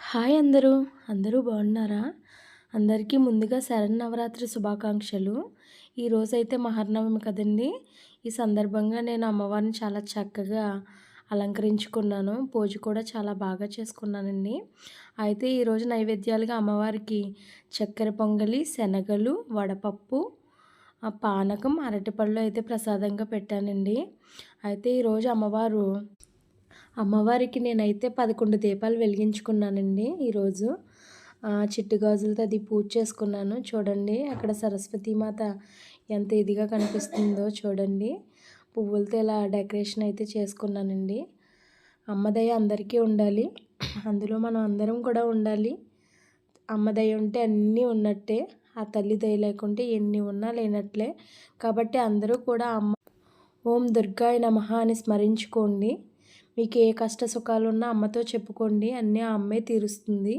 Hi అందరూ! అందరూ బాగున్నారా? అందరికీ ముందుగా శరన్నవరాత్రి శుభాకాంక్షలు. ఈరోజైతే మహర్నవమి కదండీ! ఈ సందర్భంగా నేను అమ్మవారిని చాలా చక్కగా అలంకరించుకున్నాను. పూజ కూడా చాలా బాగా చేసుకున్నానండి. అయితే ఈరోజు నైవేద్యాలుగా అమ్మవారికి చక్కెర పొంగలి, శనగలు, వడపప్పు, పానకం, అరటిపళ్ళు అయితే ప్రసాదంగా పెట్టానండి. అయితే ఈరోజు అమ్మవారికి నేనైతే 11 దీపాలు వెలిగించుకున్నానండి ఈరోజు. చిట్టు గాజులతో అది పూజ చేసుకున్నాను. చూడండి అక్కడ సరస్వతీమాత ఎంత ఇదిగా కనిపిస్తుందో చూడండి. పువ్వులతో ఇలా డెకరేషన్ అయితే చేసుకున్నానండి. అమ్మ దయ అందరికీ ఉండాలి. అందులో మనం అందరం కూడా ఉండాలి. అమ్మ దయ ఉంటే అన్నీ ఉన్నట్టే. ఆ తల్లి దయ లేకుంటే ఎన్ని ఉన్నా లేనట్లే. కాబట్టి అందరూ కూడా ఓం దుర్గాయ నమః అని స్మరించుకోండి. మీకు ఏ కష్ట సుఖాలున్నా అమ్మతో చెప్పుకోండి. అన్నీ ఆ అమ్మే తీరుస్తుంది.